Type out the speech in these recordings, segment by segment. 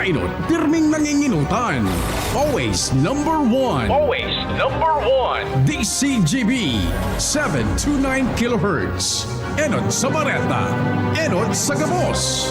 Painot, pirming nanginginutan. Always number one. Always number one. DCGB 729 kHz. Enot sa Bareta. Enot sa Gabos.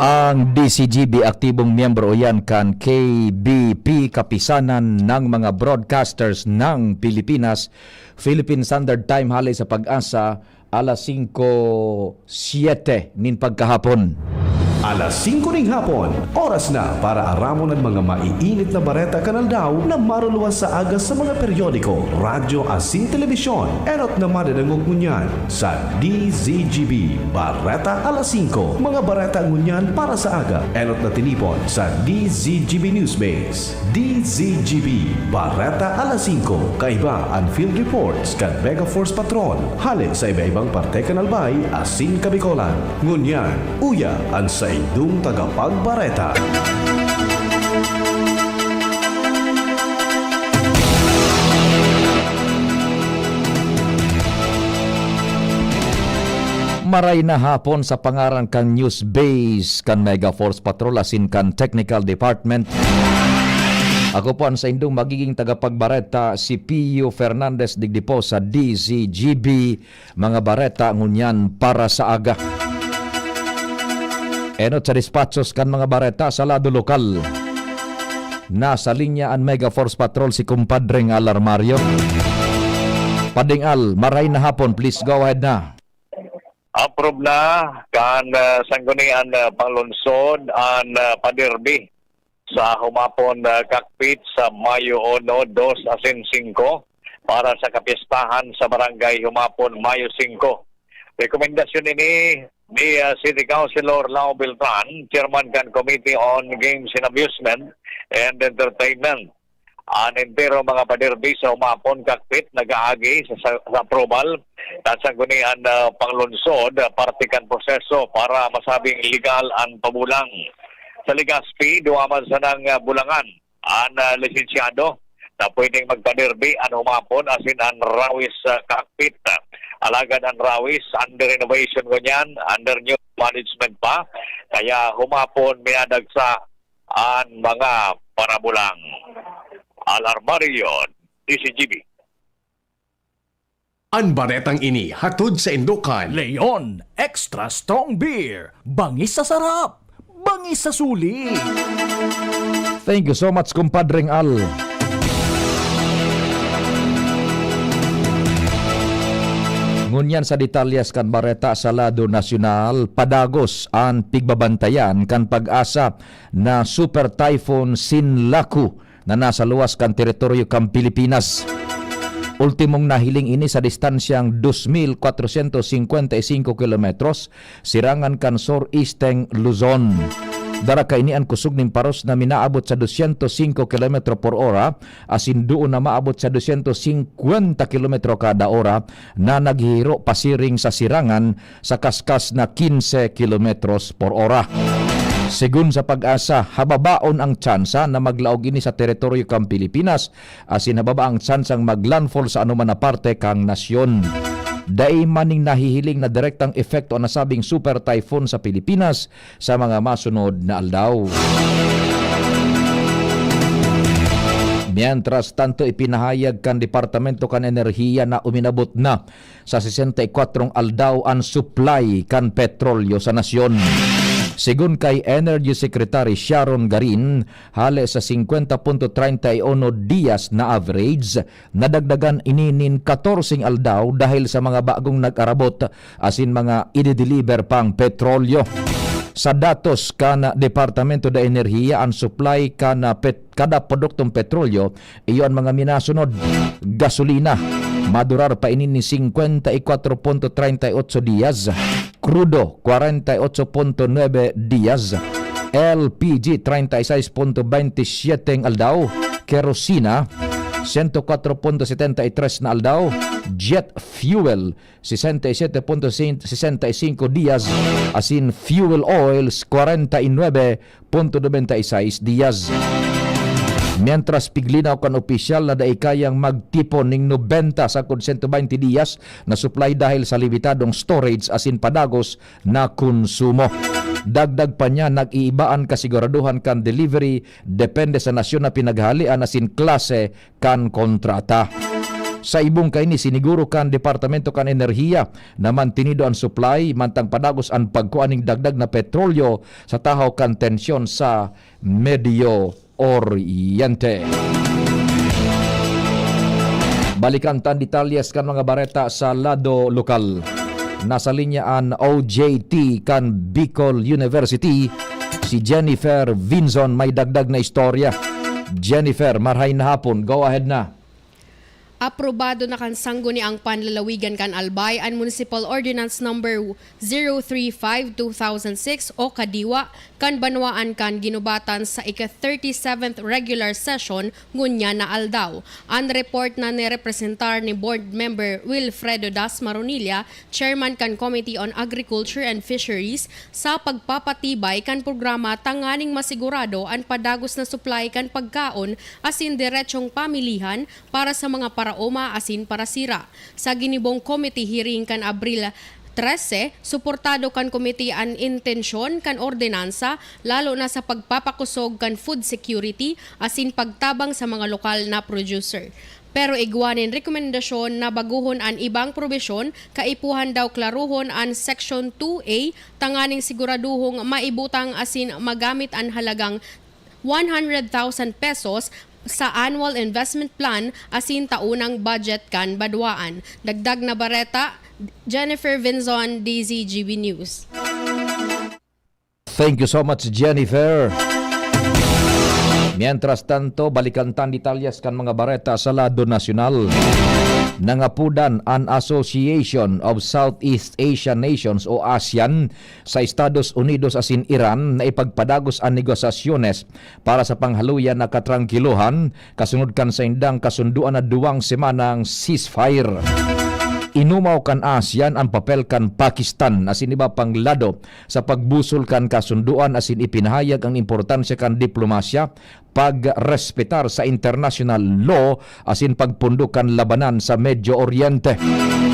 Ang DCGB aktibong miyembro yan kan KBP, Kapisanan ng mga Broadcasters ng Pilipinas. Philippine Standard Time halay sa Pag-asa alas 5:07 nin pagkahapon. Alas 5 ning hapon, oras na para aramon ang mga maiinit na bareta kanal daw na maruluwas sa agas sa mga periodiko, radyo asin telebisyon. Enot na madadangog ngunyan sa DZGB Bareta alas 5. Mga bareta ngunyan para sa aga. Enot na tinipon sa DZGB Newsbase. DZGB Bareta alas 5. Kaiba ang field reports kan Mega Force Patrol. Halin sa iba-ibang parte kanalbay asin kabikolan. Ngunyan, uya ang sa idong tagapagbareta. Maray na hapon sa pangaran kang News Base kan Mega Force Patrol asin kan Technical Department. Ako po ang sa indong magiging tagapagbareta si Pio Fernandez Digdipo sa DZGB, mga bareta ngunyan para sa aga. Enot sa dispatchos kan mga bareta sa lado lokal. Nasa linya ang Mega Force Patrol si kumpadreng Alarmario. Padingal, maray na hapon, please go ahead na. Approve na kan sanggunian panlunsod ang paderbi sa humapon cockpit sa Mayo 1, 2 asin 5 para sa kapistahan sa barangay humapon Mayo 5. Rekomendasyon ini ni City Councilor Lao Beltran, Chairman kan Committee on Games and Amusement and Entertainment. Ang entero mga paderbi sa umapon cockpit nag-aagi sa approval at sa gunian panglunsod partikan proseso para masabing legal ang pabulang. Sa Ligaspi, duwaman sa ng bulangan ang lisensyado na pwedeng magpaderbi ang umapon asin ang Rawis cockpit. Alagad ang Rawis under renovation ko niyan, under new management pa. Kaya humapon miyadag sa ang mga parabulang. Alarmario, DCGB. Ang baretang ini hatod sa Indukan. Leon Extra Strong Beer. Bangis sa sarap. Bangis sa sulit. Thank you so much, kumpadreng Al. Ngunyan sa detalyas kan bareta sa lado nasyonal, padagos ang pigbabantayan kan pag-asa na Super Typhoon Sinlaku na nasa luwas kan teritoryo kan Pilipinas. Ultimong nahiling ini sa distansyang 2,455 kilometros, sirangan kan Sur-Eastern Luzon. Dara ka ini ang kusog ning paros na minaabot sa 205 km per ora, asin doon na maabot sa 250 km kada ora na naghihiro pasiring sa sirangan sa kaskas na 15 km per ora. Sigun sa pag-asa, hababaon ang tsansa na maglaog ini sa teritoryo kang Pilipinas, asin hababa ang tsansang maglandfall sa anuman na parte kang nasyon. Dai maning nahihiling na direktang epekto ang nasabing super typhoon sa Pilipinas sa mga masunod na aldaw. Mientras tanto, ipinahayag kan Departamento kan Enerhiya na uminabot na sa 64 aldaw ang supply kan petrolyo sa nasyon. Sigun kay Energy Secretary Sharon Garin, hale sa 50.31 dias na average, nadagdagan ininin 14 aldaw dahil sa mga bagong nag-arabot asin mga i-deliver pang petrolyo. Sa datos kana Departamento da Enerhiya, ang supply kana kada produktong petrolyo, iyon mga minasunod: gasolina, madurar pa inin ni 54.38 dias, crudo 48.9 dias, LPG 36.27 aldaw, kerosina 104.73 na aldaw, jet fuel 67.65 dias, asin fuel oils 49.96 dias. Mientras piglinaw kan opisyal na daikayang magtipon ning 90 sa 120 dias na supply dahil sa limitadong storage asin padagos na konsumo. Dagdag pa niya, nag-iibaan kasiguraduhan kan delivery depende sa nasyon na pinaghalian asin klase kan kontrata. Sa ibong kaini siniguro kan Departamento kan Enerhiya na mantinido ang supply mantang padagos ang pagkuaning dagdag na petrolyo sa tahaw kan tensyon sa Medio Oriente. Balikan tan detalyes kan mga bareta sa lado lokal. Nasa linyaan OJT kan Bicol University, si Jennifer Vinzon may dagdag na istorya. Jennifer, marhay na hapon. Go ahead na. Aprobado na kan sangguni ang panlalawigan kan Albay ang Municipal Ordinance Number 035/2006 o kadiwa kan banwaan kan ginubatan sa ika-37th regular session ngunya na aldaw. Ang report na nirepresentar ni Board Member Wilfredo Das Maronilla, Chairman kan Committee on Agriculture and Fisheries, sa pagpapatibay kan programa tanganing masigurado ang padagos na supply kan pagkaon asin diretsong pamilihan para sa mga paraoma asin para sira. Sa ginibong committee hearing kan Abril 13, suportado kan komite ang intensyon kan ordinansa lalo na sa pagpapakusog kan food security asin pagtabang sa mga lokal na producer. Pero igwanin rekomendasyon na baguhon ang ibang probisyon, kaipuhan daw klaruhon ang Section 2A, tanganing siguraduhong maibutang asin magamit ang halagang 100,000 pesos sa annual investment plan asin taunang budget kan badwaan. Dagdag na bareta, Jennifer Vinzon, DZGB News. Thank you so much, Jennifer. Mientras tanto, balikan tan detalyes kan mga bareta sa lado nasyonal. Nangapudan ang Association of Southeast Asian Nations o ASEAN sa Estados Unidos asin Iran na ipagpadagos ang negosasyones para sa panghaluyan na katrangkiluhan kasunod kan sa indang kasunduan na 2 semanang ceasefire. Inumaw kan ASEAN ang papel kan Pakistan asin iba pang lado sa pagbusol kan kasunduan asin ipinahayag ang importansya kan diplomasya, pagrespetar sa international law asin pagpundok kan labanan sa Medio Oriente.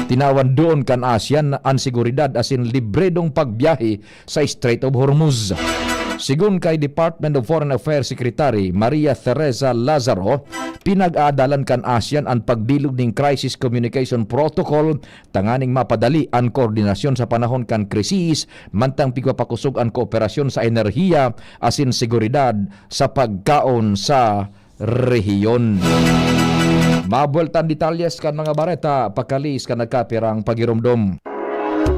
Tinawan doon kan ASEAN ang seguridad asin libredong pagbiyahe sa Strait of Hormuz. Sigun kay Department of Foreign Affairs Secretary Maria Teresa Lazaro, pinag-aadalan kan ASEAN ang pagbilog ng Crisis Communication Protocol tanganing mapadali ang koordinasyon sa panahon kan krisis mantang pigpapakusog ang kooperasyon sa enerhiya asin seguridad sa pagkaon sa rehiyon. Mabueltan detalyes kan mga bareta, pakalis kan nagkapirang pagirumdom.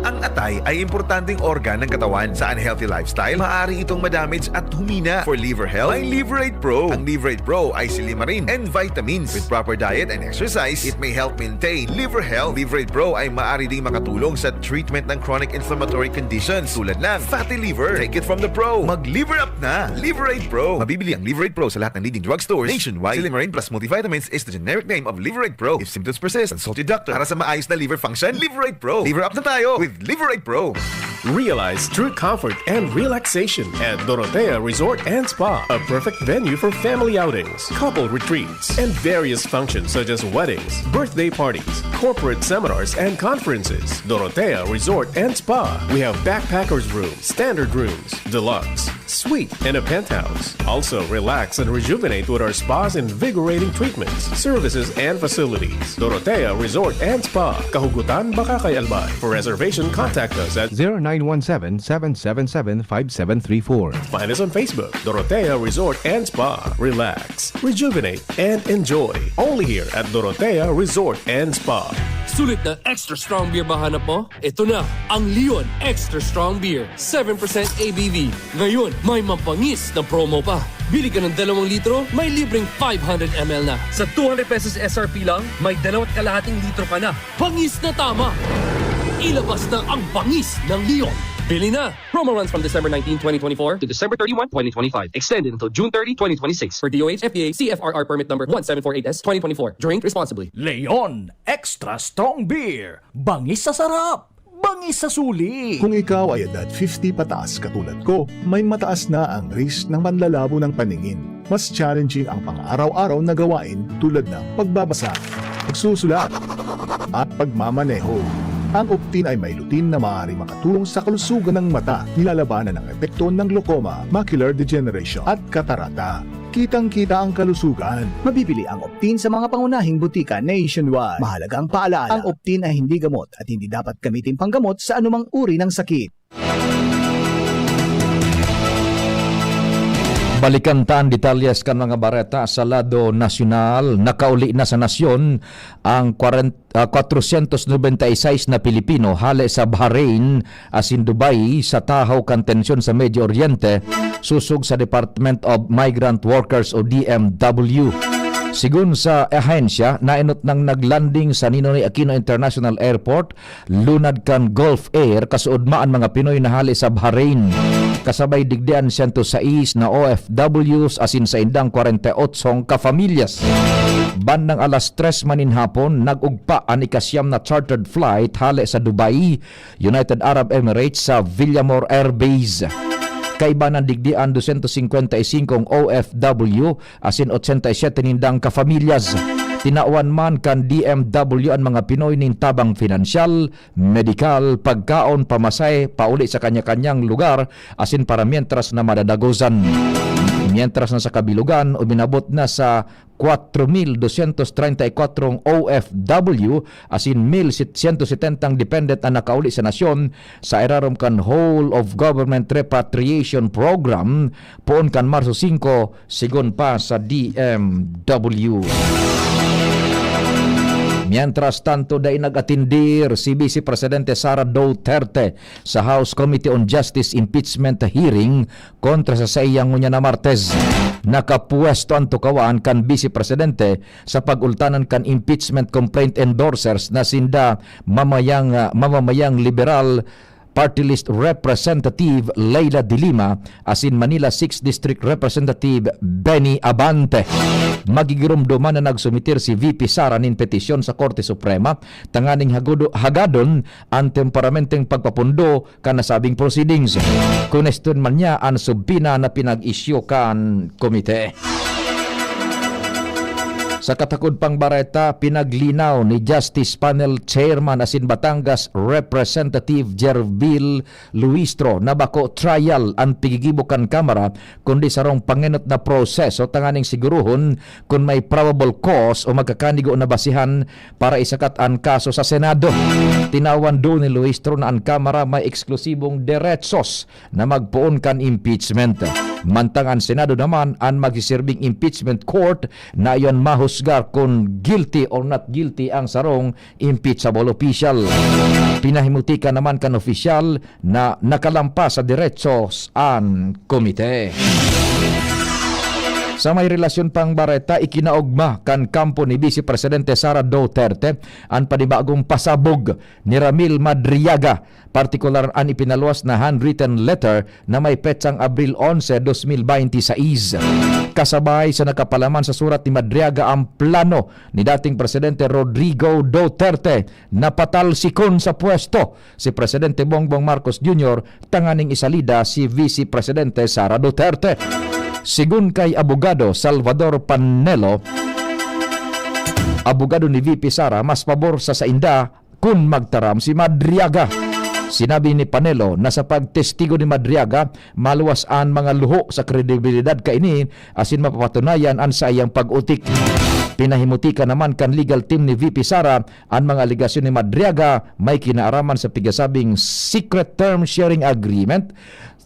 Ang atay ay importanteng organ ng katawan. Sa unhealthy lifestyle, maaari itong madamage at humina. For liver health, ay Liverate Pro. Ang Liverate Pro ay silimarin and vitamins. With proper diet and exercise, it may help maintain liver health. Liverate Pro ay maaari ding makatulong sa treatment ng chronic inflammatory conditions tulad ng fatty liver. Take it from the pro. Mag-liver up na. Liverate Pro. Mabibili ang Liverate Pro sa lahat ng leading drugstores nationwide. Silimarin plus multivitamins is the generic name of Liverate Pro. If symptoms persist, consult your doctor. Para sa maayos na liver function, Liverate Pro. Liver up na tayo with Liverate Pro. Realize true comfort and relaxation at Dorotea Resort and Spa, a perfect venue for family outings, couple retreats, and various functions such as weddings, birthday parties, corporate seminars, and conferences. Dorotea Resort and Spa. We have backpackers rooms, standard rooms, deluxe, suite, and a penthouse. Also, relax and rejuvenate with our spa's invigorating treatments, services, and facilities. Dorotea Resort and Spa, Kahugutan, Bakakay, Albay. For reservation, contact us at 0917-777-5734. Find us on Facebook, Dorotea Resort and Spa. Relax, rejuvenate, and enjoy. Only here at Dorotea Resort and Spa. Sulit na extra strong beer ba hanap mo? Ito na, ang Leon Extra Strong Beer. 7% ABV. Ngayon, may mapangis na promo pa. Bili ka ng 2 litro, may libreng 500 ml na. Sa 200 pesos SRP lang, may 2.5 litro ka na. Pangis na tama! Ilabas na ang pangis ng Leon. Bili na! Promo runs from December 19, 2024 to December 31, 2025. Extended until June 30, 2026. For DOH, FDA, CFRR permit number 1748S, 2024. Drink responsibly. Leon Extra Strong Beer. Bangis sa sarap. Bangis sa suli. Kung ikaw ay edad 50 pataas katulad ko, may mataas na ang risk ng panlalabo ng paningin. Mas challenging ang pang-araw-araw na gawain tulad ng pagbabasa, pagsusulat, at pagmamaneho. Ang Optin ay may lutin na maaari makatulong sa kalusugan ng mata, nilalabanan ang epekto ng glaucoma, macular degeneration at katarata. Kitang-kita ang kalusugan. Mabibili ang Optin sa mga pangunahing butika nationwide. Mahalagang paalala, ang Optin ay hindi gamot at hindi dapat gamitin panggamot sa anumang uri ng sakit. Balikantaan detalyes kan mga bareta sa lado nasyonal. Nakauli na sa nasyon ang 496 na Pilipino hali sa Bahrain asin Dubai sa tahaw kan tensyon sa Medio Oriente susog sa Department of Migrant Workers o DMW. Sigun sa ahensya, nainot nang naglanding sa Ninoy Aquino International Airport, lunad kan Gulf Air kasuudmaan mga Pinoy na hali sa Bahrain. Kasabay digdian 106 na OFWs asin sa indang 48 kafamilyas. Bandang alas 3 manin hapon, nag-ugpa ang ikasyam na chartered flight hali sa Dubai, United Arab Emirates sa Villamor Air Base. Kaiba ng digdian 255 OFW asin 87 nindang kafamilyas. Tinawan man kan DMW ang mga Pinoy nin tabang finansyal, medikal, pagkaon, pamasay, pauli sa kanya-kanyang lugar asin para mientras na madadagozan. Mientras na sa kabilugan, uminabot na sa 4,234 OFW asin 1,170 dependent na nakauli sa nasyon sa irarom kan Whole of Government Repatriation Program poon kan Marso 5 sigon pa sa DMW. Mientras tanto, day nag-atindir si Vice Presidente Sara Duterte sa House Committee on Justice Impeachment hearing kontra sa sayang ngunya na Martes. Nakapuesto ang tukawan kan Vice Presidente sa pagultanan kan impeachment complaint endorsers na sinda mamamayang liberal Party List Representative Leila de Lima asin Manila 6th District Representative Benny Abante. Magigirumduman na nagsumitir si VP Sara nin petisyon sa Korte Suprema tanganing hagadon ang temperamenteng pagpapundo kan nasabing proceedings. Kunestion man niya ang subpina na pinag-isyu kan komite. Sa katakod pang bareta, pinaglinaw ni Justice Panel Chairman asin Batangas Representative Jervil Luistro na bako trial ang pigigibukan kamera kundi sarong pangenot na proseso tanganing siguruhon kung may probable cause o magkakanigo na basihan para isakat ang kaso sa Senado. Tinawan do ni Luistro na ang kamera may eksklusibong deretsos na magpuon kan impeachment. Mantang ang Senado naman ang magsiserving impeachment court na iyon mahusgar kung guilty or not guilty ang sarong impeachable official. Pinahimutika naman kan official na nakalampas sa diretsos ang komite. Sa may relasyon pang bareta, ikinaugma kan kampo ni Vice Presidente Sara Duterte ang panibagong pasabog ni Ramil Madriaga, partikular ang ipinaluwas na handwritten letter na may petsang Abril 11, 2026. Kasabay sa nakapalaman sa surat ni Madriaga ang plano ni dating Presidente Rodrigo Duterte na patalsikon sa pwesto si Presidente Bongbong Marcos Jr. tanganing isalida si Vice Presidente Sara Duterte. Sigun kay abogado Salvador Panelo, abogado ni VP Sara, mas pabor sa inda kung magtaram si Madriaga. Sinabi ni Panelo na sa pagtestigo ni Madriaga, maluwas ang mga luho sa kredibilidad kaini asin mapapatunayan ang sayang pag-utik. Pinahimutika naman kan legal team ni VP Sara ang mga aligasyon ni Madriaga may kinaaraman sa pigasabing secret term sharing agreement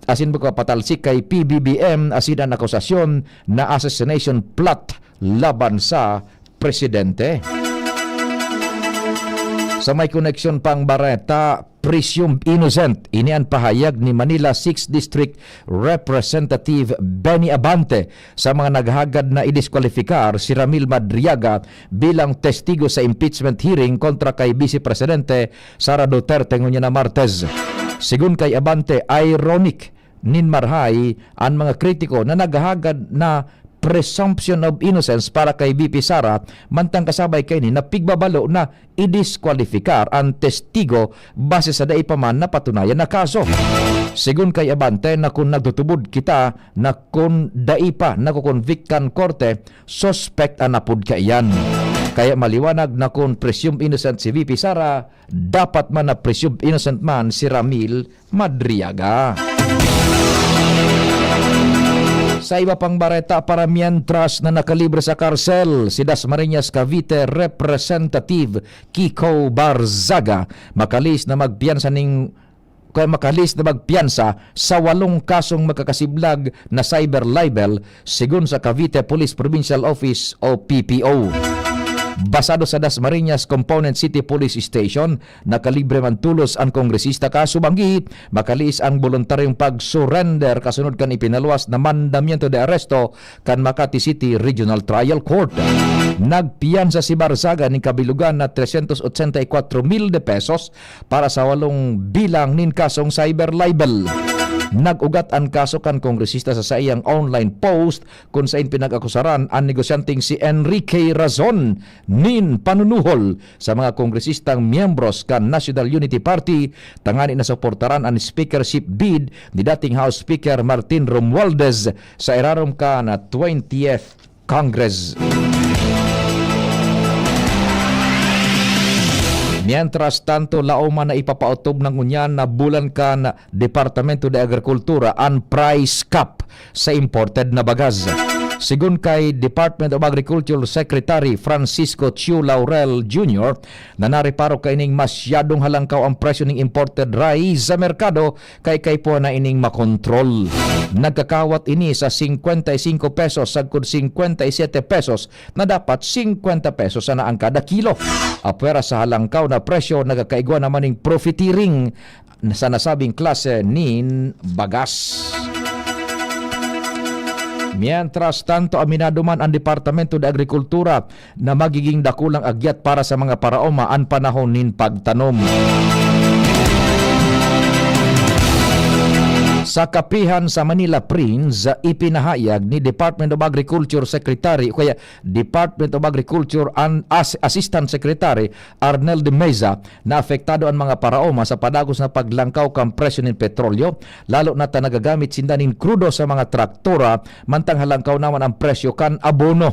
asin pagpapatalsik kay PBBM asin ang akusasyon na assassination plot laban sa presidente. Sa may koneksyon pang bareta, presumed innocent. Ini ang pahayag ni Manila 6th District Representative Benny Abante sa mga naghagad na idiskwalifikar si Ramil Madriaga bilang testigo sa impeachment hearing kontra kay Vice Presidente Sara Duterte ngunya na Martes. Sigun kay Abante, ironic nin marhay ang mga kritiko na naghagad na presumption of innocence para kay VP Sara mantang kasabay kay ni napigbabalo na idiskwalifikar ang testigo base sa daipaman na patunayan na kaso. Sigun kay Abante na kung nagtutubod kita na kung daipa nakukonvict kan korte, suspect ang napud kaiyan. Kaya maliwanag na kung presumed innocent si VP Sara, dapat man na presumed innocent man si Ramil Madriaga. Sa iba pang bareta, para mientras na nakalibre sa karsel si Dasmariñas Cavite Representative Kiko Barzaga, makalis na magpiyansa sa 8 kasong magkakasiblag na cyber libel sigon sa Cavite Police Provincial Office o PPO. Basado sa Dasmariñas Component City Police Station, nakalibre man tulos ang kongresista kasubanggi, makalis ang voluntaryong pag-surrender kasunod kan ipinaluwas na mandamiento de arresto kan Makati City Regional Trial Court. Nagpiyansa si Barzaga ng kabilugan na 384,000 de pesos para sa 8 bilang nin kasong cyber libel. Nag-ugat ang kaso kan kongresista sa iyang online post kung saan pinag-akusaran ang negosyanteng si Enrique Razon nin panunuhol sa mga kongresistang miyembros kan National Unity Party tangani na suportaran ang speakership bid ni dating House Speaker Martin Romualdez sa irarom ka na 20th Congress. Mientras tanto, lauman na ipapautob ng unyan na bulan ka na Departamento de Agricultura ang price cap sa imported na bagas. Sigun kay Department of Agriculture Secretary Francisco Chiu Laurel Jr. na nariparo kay ining masyadong halangkaw ang presyo ng imported rice sa merkado kay po na ining makontrol. Nagkakawat ini sa 55 pesos sagkod 57 pesos na dapat 50 pesos na ang kada kilo. Apwera sa halangkaw na presyo nagkakaigwa naman ng profiteering sa nasabing klase nin bagas. Mientras tanto, aminado man ang Departamento de Agricultura na magiging dakulang agyat para sa mga paraoma ang panahon nin pagtanom. Sa kapihan sa Manila Prince, ipinahayag ni Department of Agriculture Secretary o kaya Department of Agriculture and Assistant Secretary Arnel de Meza na apektado ang mga paraoma sa padagos na paglangkaw kang presyo ng petrolyo, lalo na ta nagagamit sinda nin krudo sa mga traktora, mantang halangkaw naman ang presyo kan abono.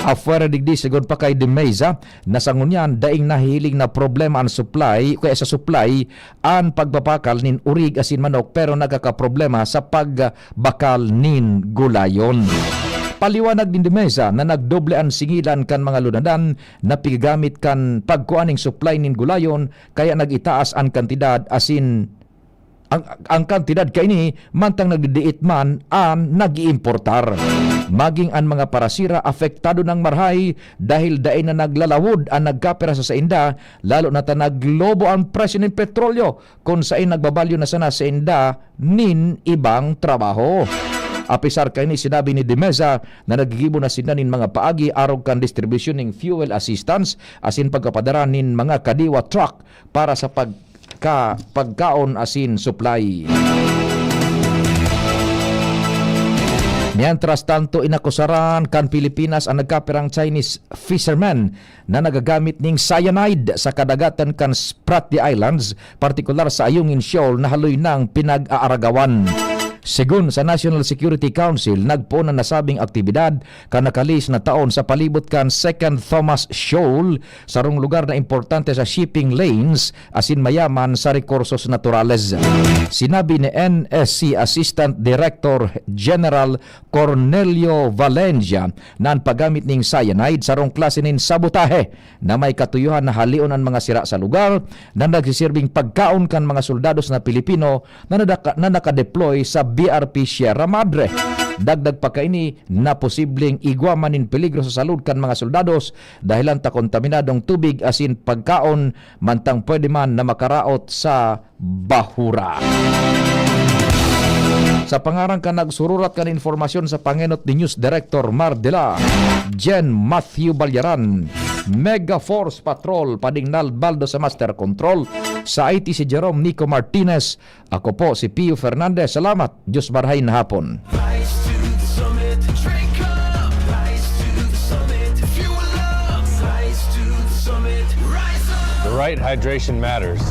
Afuera digdi sigon pa kay De Meza na sangunyan daing nahihiling na problema ang supply kaya sa supply ang pagbabakal nin urig asin manok pero nagkakaproblema sa pagbakal nin gulayon. Paliwanag din De Meza na nagdoble ang singilan kan mga lunadan na pigamit kan pagkuaning supply nin gulayon kaya nagitaas ang kantidad asin ang kantidad kaini mantang nagdidiit man ang nag-iimportar. Maging ang mga parasira apektado ng marhay dahil dain na naglalawod ang nagkapera sa inda, lalo na ta naglobo ang presyo ng petrolyo kung saan nagbabalyo na sana sa inda nin ibang trabaho. Apisar kaini sinabi ni De Meza na nagigibo na sila nin mga paagi arog kan distribution ng fuel assistance asin pagkapadara nin mga kadiwa truck para sa pagkaon asin supply. Mientras tanto, inakusaran kan Pilipinas ang nagkapirang Chinese fishermen na nagagamit ning cyanide sa kadagatan kan Spratly Islands, partikular sa Ayungin Shoal na haloy ng pinag-aaragawan. Sigun sa National Security Council, nagpo na nasabing aktibidad kanakalis na taon sa palibot kan Second Thomas Shoal, sarong lugar na importante sa shipping lanes asin mayaman sa rekursos naturales. Sinabi ni NSC Assistant Director General Cornelio Valencia na ang paggamit ning cyanide sarong klase nin sabotahe na may katuyuhan na halion ang mga sira sa lugar na nagsisirbing pagkaon kan mga soldados na Pilipino na nakadeploy sa BRP Sierra Madre. Dagdag pa kaini na posibleng igwaman in peligro sa salud kan mga soldados dahilan ta kontaminadong tubig asin pagkaon mantang pwede man na makaraot sa bahura. Sa pangarang ka nagsururat kan informasyon sa pangenot ni News Director Mardela, Jen Matthew Balyaran, Mega Force Patrol Padingnal Baldo sa Master Control, sa IT si Jerome Nico Martinez, ako po si Pio Fernandez. Salamat, Diyos marhay na hapon. The right hydration matters.